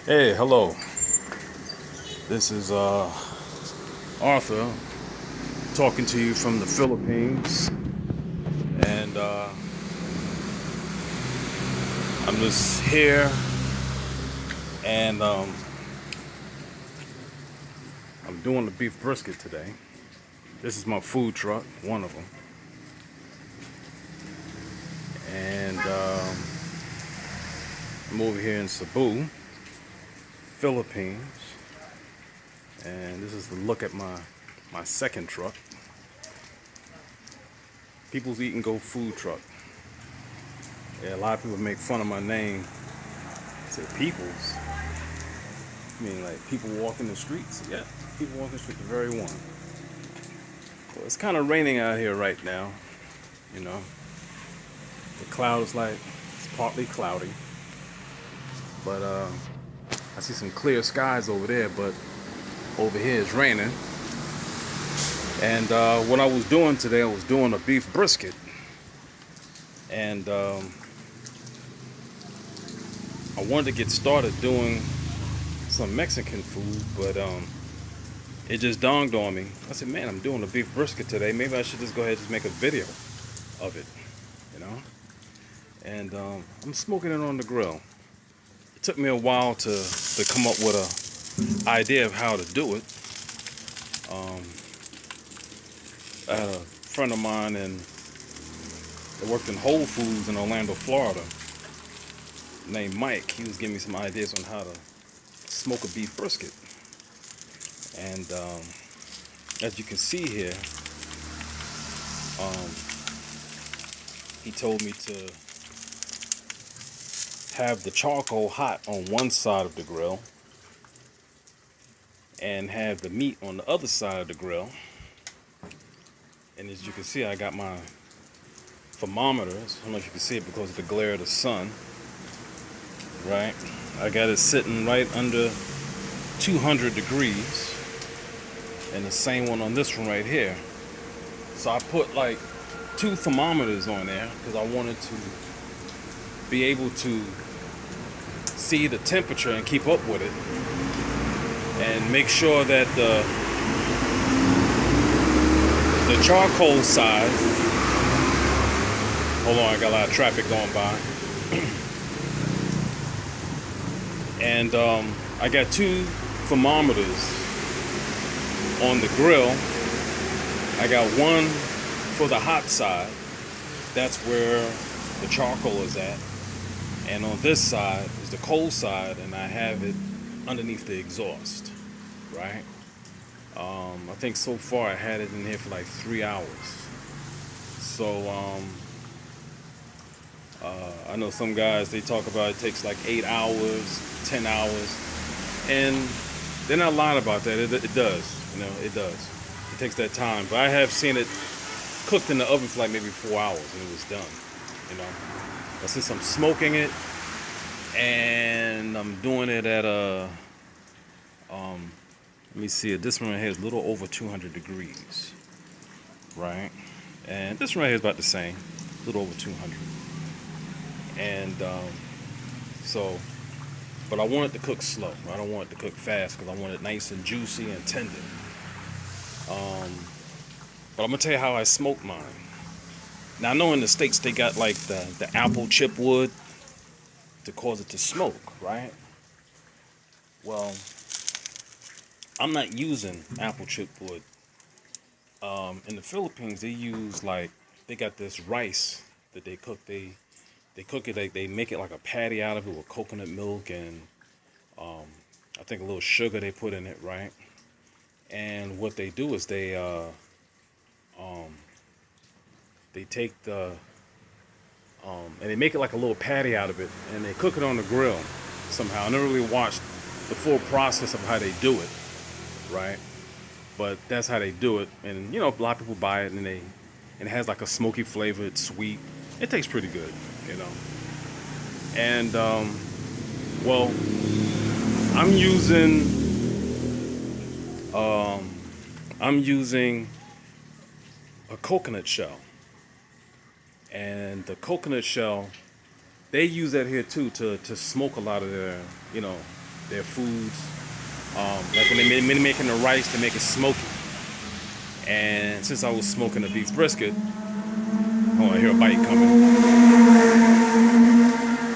Hey, hello. This is Arthur talking to you from the Philippines, and I'm just here, and I'm doing the beef brisket today. This is my food truck, one of them, and I'm over here in Cebu, Philippines, and this is the look at my second truck, People's Eat and Go food truck. Yeah, a lot of people make fun of my name. Say People's. I mean, like people walking the streets. Yeah, people walking the street, the very one. Well, it's kind of raining out here right now. You know, the clouds like it's partly cloudy, but I see some clear skies over there. But over here it's raining. And what I was doing today, I was doing a beef brisket, and I wanted to get started doing some Mexican food, but it just dawned on me. I said, man, I'm doing a beef brisket today. Maybe I should just go ahead and just make a video of it, you know? And I'm smoking it on the grill. It took me a while to come up with a idea of how to do it. Um, I had a friend of mine and that worked in Whole Foods in Orlando, Florida, named Mike. He was giving me some ideas on how to smoke a beef brisket. And as you can see here, um, he told me to have the charcoal hot on one side of the grill and have the meat on the other side of the grill. And as you can see, I got my thermometers. I don't know if you can see it because of the glare of the sun. Right? I got it sitting right under 200 degrees. And the same one on this one right here. So I put like 2 thermometers on there because I wanted to be able to see the temperature and keep up with it. And make sure that the charcoal side, hold on, I got a lot of traffic going by. And I got 2 thermometers on the grill. I got one for the hot side. That's where the charcoal is at. And on this side is the cold side, and I have it underneath the exhaust, right? I think so far I had it in here for like 3 hours. So I know some guys, they talk about it takes like 8 hours, 10 hours, and they're not lying about that. It does, it does. It takes that time, but I have seen it cooked in the oven for like maybe 4 hours and it was done. But since I'm smoking it and I'm doing it at let me see it. This one right here is a little over 200 degrees, right? And this one right here is about the same, a little over 200. And so, but I want it to cook slow. I don't want it to cook fast because I want it nice and juicy and tender. But I'm gonna tell you how I smoke mine. Now I know in the States they got like the apple chip wood to cause it to smoke, right? Well, I'm not using apple chip wood. In the Philippines, they use like they got this rice that they cook. They cook it. They make it like a patty out of it with coconut milk and I think a little sugar they put in it, right? And what they do is they take the and they make it like a little patty out of it, and they cook it on the grill somehow. I never really watched the full process of how they do it, right? But that's how they do it, and a lot of people buy it, and it has like a smoky flavor. It's sweet. It tastes pretty good, you know. And well, I'm using um, I'm using a coconut shell, and the coconut shell they use that here too to smoke a lot of their, you know, their foods. Like when they making the rice, they make it smoky. And since I was smoking the beef brisket, oh, I hear a bike coming.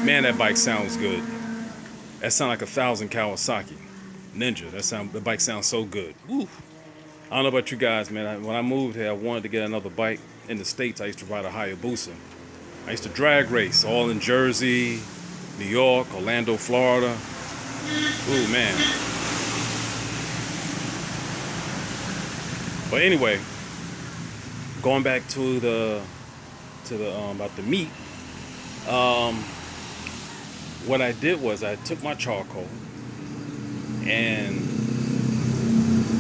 Man, that bike sounds good. That sounds like 1,000 Kawasaki Ninja. The bike sounds so good. Woo. I don't know about you guys, man. When I moved here, I wanted to get another bike. In the States, I used to ride a Hayabusa. I used to drag race all in Jersey, New York, Orlando, Florida. Ooh, man. But anyway, going back to the about the meat. What I did was I took my charcoal and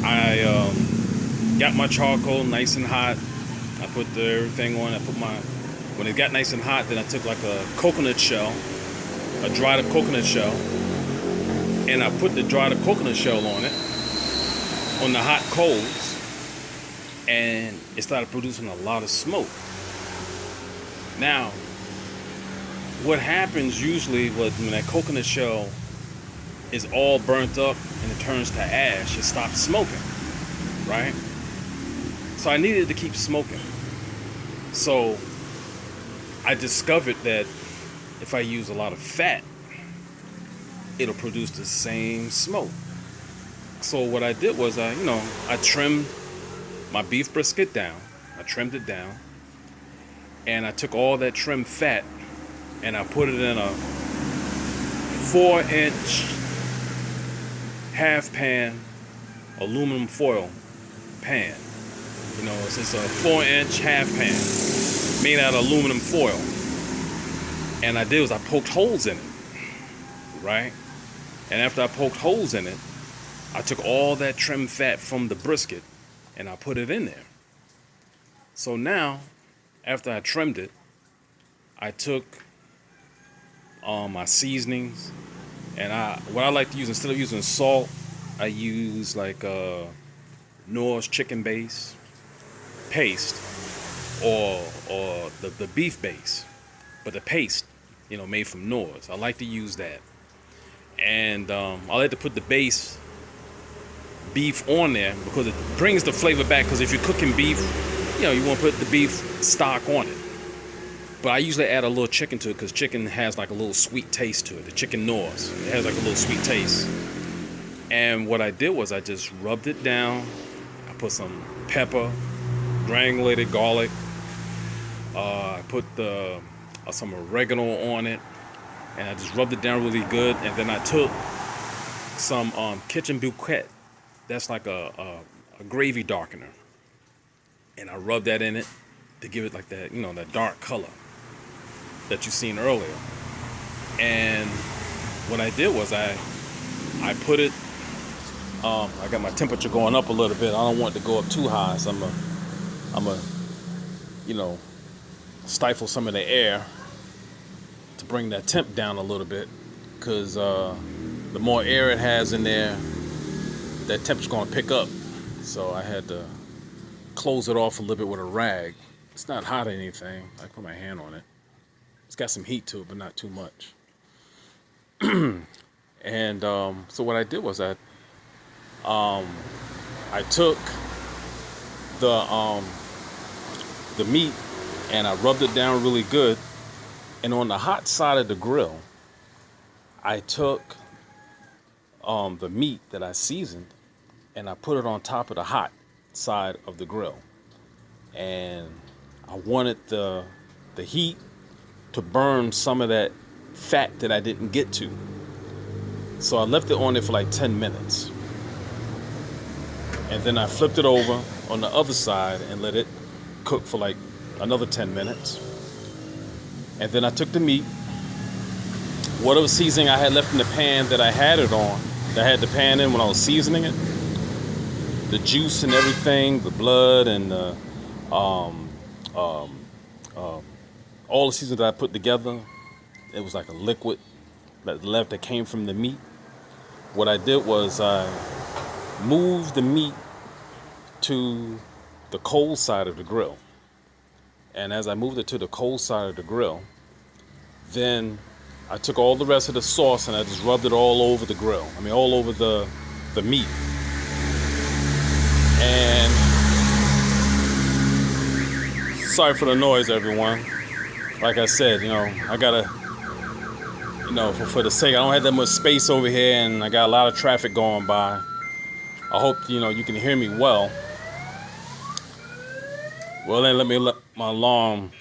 I got my charcoal nice and hot. I put everything on. When it got nice and hot, then I took like a coconut shell, a dried up coconut shell, and I put the dried up coconut shell on it, on the hot coals, and it started producing a lot of smoke. Now, what happens usually when that coconut shell is all burnt up and it turns to ash, it stops smoking, right? So I needed to keep smoking. So I discovered that if I use a lot of fat, it'll produce the same smoke. So what I did was I trimmed my beef brisket down. I trimmed it down, and I took all that trimmed fat and I put it in a 4-inch half pan aluminum foil pan. It's a 4-inch half pan made out of aluminum foil. And I did was I poked holes in it, right? And after I poked holes in it, I took all that trimmed fat from the brisket and I put it in there. So now, after I trimmed it, I took my seasonings, and what I like to use, instead of using salt, I use like Knorr's chicken base paste or the beef base, but the paste, made from Knorr's. I like to use that, and I like to put the base beef on there because it brings the flavor back. Because if you're cooking beef, you want to put the beef stock on it. But I usually add a little chicken to it because chicken has like a little sweet taste to it. The chicken Knorr's, it has like a little sweet taste. And what I did was I just rubbed it down. I put some pepper, granulated garlic. I put some oregano on it, and I just rubbed it down really good. And then I took some Kitchen Bouquet. That's like a gravy darkener, and I rubbed that in it to give it like that, that dark color that you seen earlier. And what I did was I put it, I got my temperature going up a little bit. I don't want it to go up too high, so I'm a stifle some of the air to bring that temp down a little bit, because the more air it has in there, that temp's going to pick up. So I had to close it off a little bit with a rag. It's not hot or anything. I put my hand on it. It's got some heat to it, but not too much. And so what I did was I took the meat and I rubbed it down really good. And on the hot side of the grill, I took the meat that I seasoned and I put it on top of the hot side of the grill. And I wanted the heat to burn some of that fat that I didn't get to. So I left it on there for like 10 minutes. And then I flipped it over on the other side and let it cook for like another 10 minutes. And then I took the meat, whatever seasoning I had left in the pan that I had it on, that I had the pan in when I was seasoning it, the juice and everything, the blood and all the seasonings that I put together, it was like a liquid that came from the meat. What I did was I moved the meat to the cold side of the grill. And as I moved it to the cold side of the grill, then I took all the rest of the sauce and I just rubbed it all over the grill. I mean, all over the meat. And sorry for the noise, everyone. Like I said, I gotta, for the sake, I don't have that much space over here, and I got a lot of traffic going by. I hope, you can hear me well. Well, then let my alarm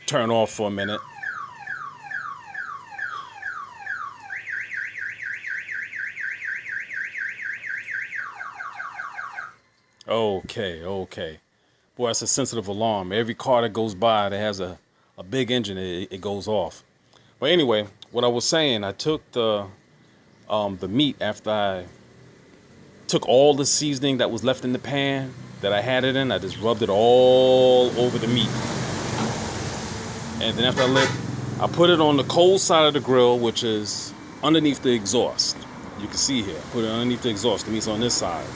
turn off for a minute. Okay. Boy, that's a sensitive alarm. Every car that goes by that has a big engine, it goes off. But anyway, what I was saying, I took the meat after I took all the seasoning that was left in the pan that I had it in. I just rubbed it all over the meat. And then after I put it on the cold side of the grill, which is underneath the exhaust. You can see here, put it underneath the exhaust. The meat's on this side.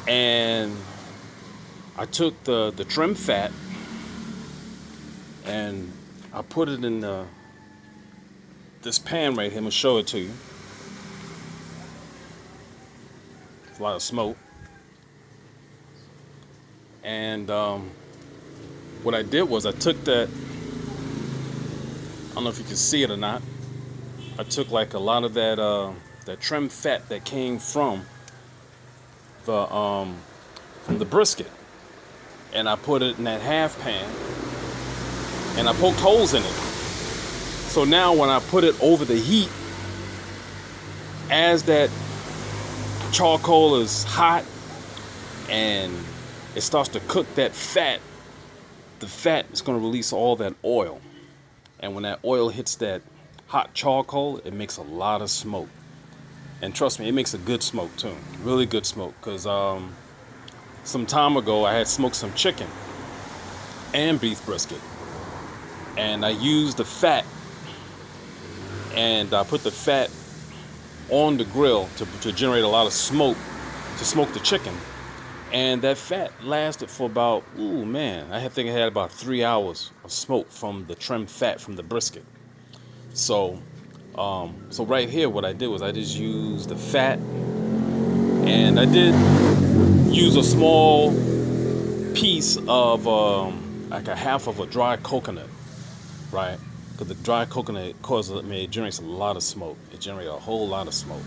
And I took the trim fat and I put it in this pan right here. I'm gonna show it to you. It's a lot of smoke. And what I did was I took that, I don't know if you can see it or not. I took like a lot of that trim fat that came from the brisket, and I put it in that half pan, and I poked holes in it. So now when I put it over the heat, as that charcoal is hot and it starts to cook that fat, the fat is going to release all that oil. And when that oil hits that hot charcoal, it makes a lot of smoke. And trust me, it makes a good smoke too. Really good smoke. Because some time ago, I had smoked some chicken and beef brisket. And I used the fat. And I put the fat on the grill to generate a lot of smoke, to smoke the chicken. And that fat lasted for about, I think I had about 3 hours of smoke from the trim fat from the brisket. So right here, what I did was I just used the fat, and I did use a small piece of like a half of a dry coconut, right? Because the dry coconut it generates a lot of smoke. It generates a whole lot of smoke.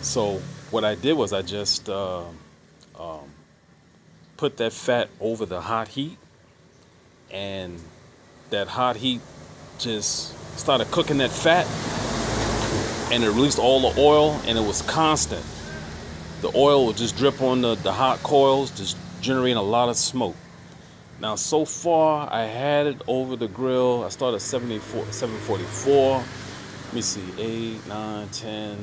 So what I did was I just put that fat over the hot heat, and that hot heat just started cooking that fat, and it released all the oil, and it was constant. The oil would just drip on the hot coils, just generating a lot of smoke. Now, so far, I had it over the grill. I started at 744. Let me see, 8, 9, 10,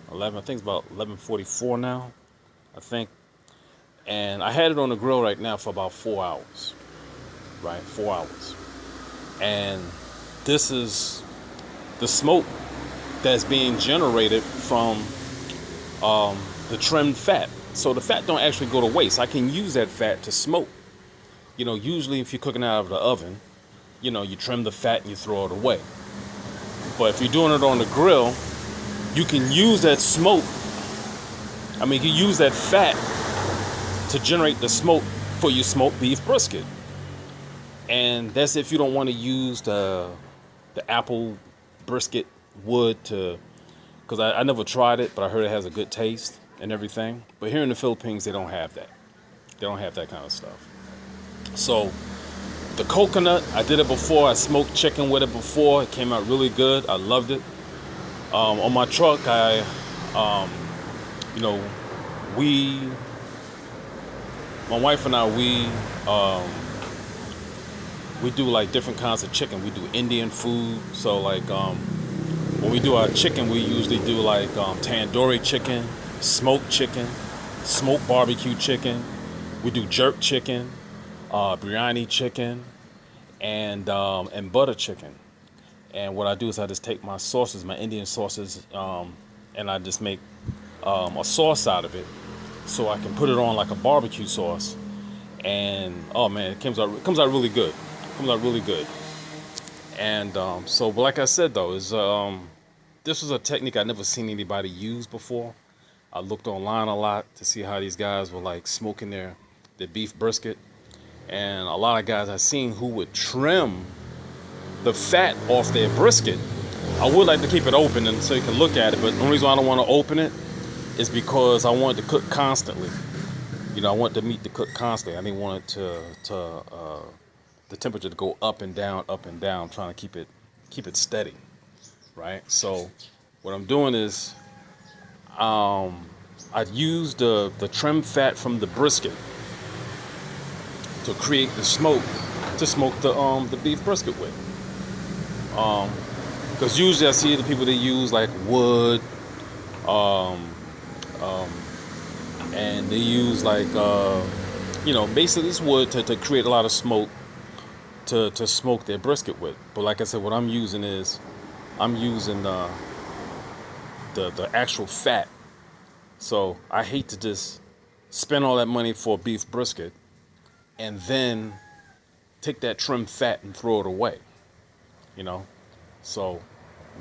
11. I think it's about 11:44 now, I think. And I had it on the grill right now for about 4 hours, right? 4 hours. And this is the smoke that's being generated from the trimmed fat. So the fat don't actually go to waste. I can use that fat to smoke. Usually if you're cooking out of the oven, you trim the fat and you throw it away. But if you're doing it on the grill, you can use that smoke. You can use that fat to generate the smoke for your smoked beef brisket. And that's if you don't want to use the apple brisket wood because I never tried it, but I heard it has a good taste and everything. But here in the Philippines, they don't have that. They don't have that kind of stuff. So the coconut, I did it before. I smoked chicken with it before. It came out really good. I loved it. On my truck, my wife and I, we do like different kinds of chicken. We do Indian food. So like when we do our chicken, we usually do like tandoori chicken, smoked barbecue chicken. We do jerk chicken, biryani chicken, and butter chicken. And what I do is I just take my sauces, my Indian sauces, and I just make a sauce out of it, so I can put it on like a barbecue sauce. And oh man, it comes out really good. It comes out really good. And so, like I said though, is this was a technique I never seen anybody use before. I looked online a lot to see how these guys were like smoking their beef brisket, and a lot of guys I seen who would trim the fat off their brisket. I would like to keep it open and so you can look at it, but the only reason I don't want to open it is because I want it to cook constantly. You know, I want the meat to cook constantly. I didn't want it to the temperature to go up and down, trying to keep it steady, right? So what I'm doing is I'd use the trim fat from the brisket to create the smoke to smoke the beef brisket with. Because usually I see the people that use like wood, and they use like basically it's wood to create a lot of smoke to smoke their brisket with. But like I said, what I'm using is I'm using the actual fat. So I hate to just spend all that money for a beef brisket and then take that trim fat and throw it away, you know. So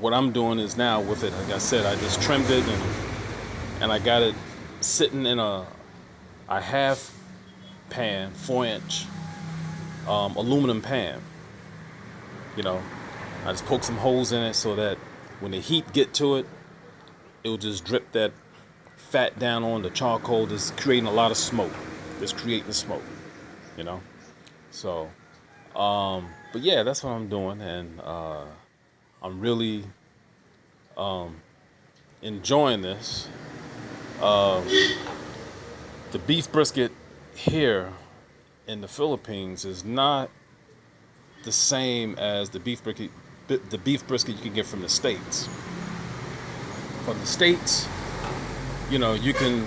what I'm doing is now with it, like I said, I just trimmed it and I got it sitting in a half pan, 4-inch aluminum pan. You know, I just poke some holes in it so that when the heat get to it, it'll just drip that fat down on the charcoal, just creating a lot of smoke. Just creating the smoke, you know. So, but yeah, that's what I'm doing, and I'm really enjoying this. The beef brisket here in the Philippines is not the same as the beef brisket you can get from the States. From the States, you know, you can,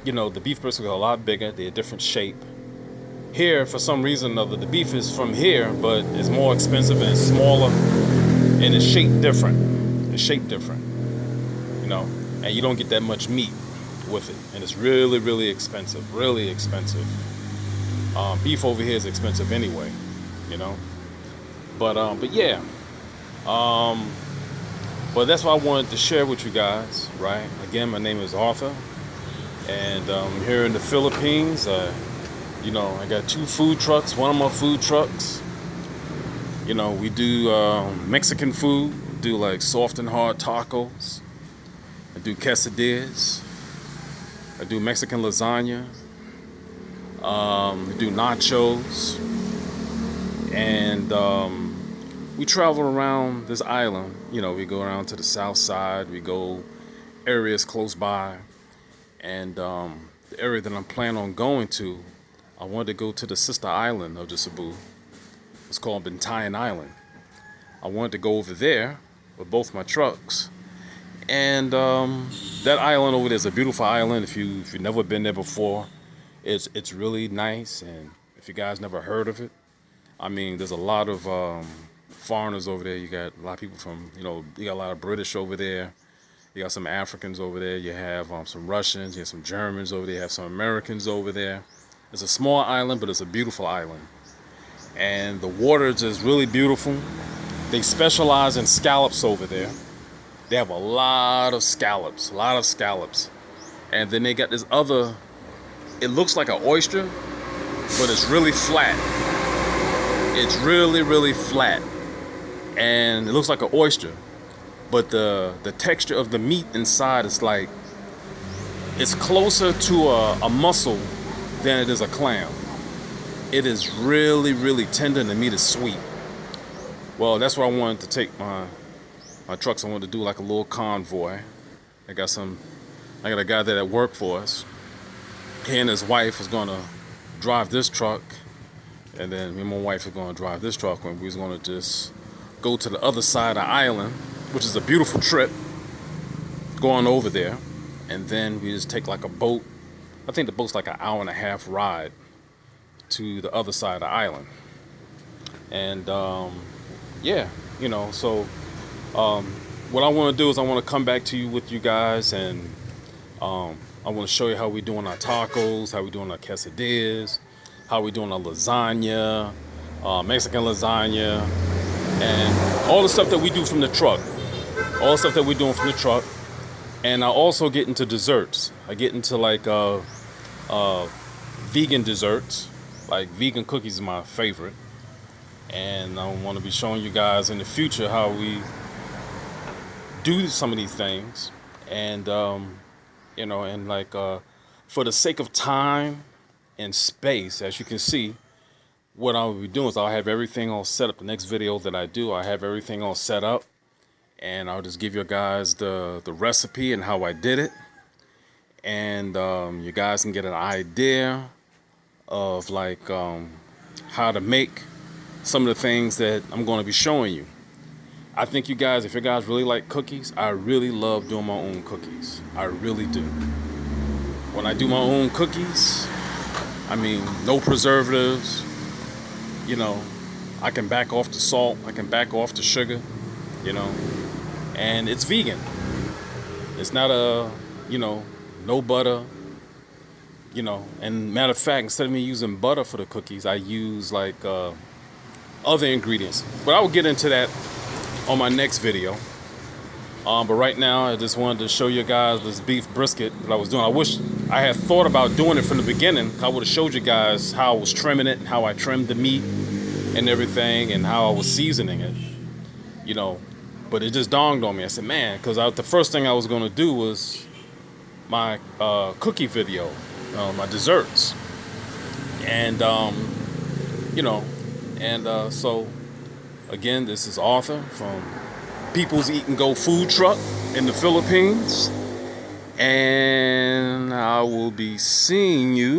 the beef brisket are a lot bigger. They're a different shape. Here, for some reason or other, the beef is from here, but it's more expensive and it's smaller, and it's shaped different. It's shaped different, you know, and you don't get that much meat with it, and it's really, really expensive. Really expensive. Beef over here is expensive anyway, you know. But yeah. But that's what I wanted to share with you guys, right? Again, my name is Arthur, and I'm here in the Philippines. I got 2 food trucks. One of my food trucks, you know, we do Mexican food. We do like soft and hard tacos. I do quesadillas. I do Mexican lasagna. We do nachos. And we travel around this island. You know, we go around to the south side. We go areas close by. And the area that I'm planning on going to, I wanted to go to the sister island of the Cebu. It's called Bantayan Island. I wanted to go over there with both my trucks. And that island over there is a beautiful island. If you've never been there before, it's really nice. And if you guys never heard of it, I mean, there's a lot of foreigners over there. You got a lot of people from, you got a lot of British over there. You got some Africans over there. You have some Russians. You have some Germans over there. You have some Americans over there. It's a small island, but it's a beautiful island. And the water is just really beautiful. They specialize in scallops over there. They have a lot of scallops. And then they got this other, it looks like an oyster, but it's really flat. It's really, really flat. And it looks like an oyster. But the texture of the meat inside is like, it's closer to a mussel than it is a clam. It is really, really tender, and the meat is sweet. Well, that's where I wanted to take my trucks. I wanted to do like a little convoy. I got a guy there that worked for us. He and his wife was gonna drive this truck, and then me and my wife are gonna drive this truck, and we was gonna just go to the other side of the island, which is a beautiful trip, going over there, and then we just take like a boat. I think the boat's like an hour and a half ride to the other side of the island. And yeah, so what I want to do is I want to come back to you with you guys, and I want to show you how we doing our tacos, how we doing our quesadillas, how we doing our lasagna, Mexican lasagna, and all the stuff that we do from the truck. All the stuff that we're doing from the truck. And I also get into desserts. I get into like vegan desserts. Like vegan cookies is my favorite. And I want to be showing you guys in the future how we do some of these things. And, and like for the sake of time and space, as you can see, what I'll be doing is I'll have everything all set up. The next video that I do, I have everything all set up. And I'll just give you guys the recipe and how I did it. And you guys can get an idea of like how to make some of the things that I'm going to be showing you. I think you guys, if you guys really like cookies, I really love doing my own cookies. I really do. When I do my own cookies, I mean, no preservatives, I can back off the salt, I can back off the sugar, and it's vegan. It's not no butter, and matter of fact, instead of me using butter for the cookies, I use like other ingredients. But I will get into that on my next video. But right now, I just wanted to show you guys this beef brisket that I was doing. I wish I had thought about doing it from the beginning. I would have showed you guys how I was trimming it, how I trimmed the meat and everything, and how I was seasoning it, But it just dawned on me. I said, man, because the first thing I was going to do was my cookie video, my desserts. And, so, again, this is Arthur from People's Eat and Go Food Truck in the Philippines. And I will be seeing you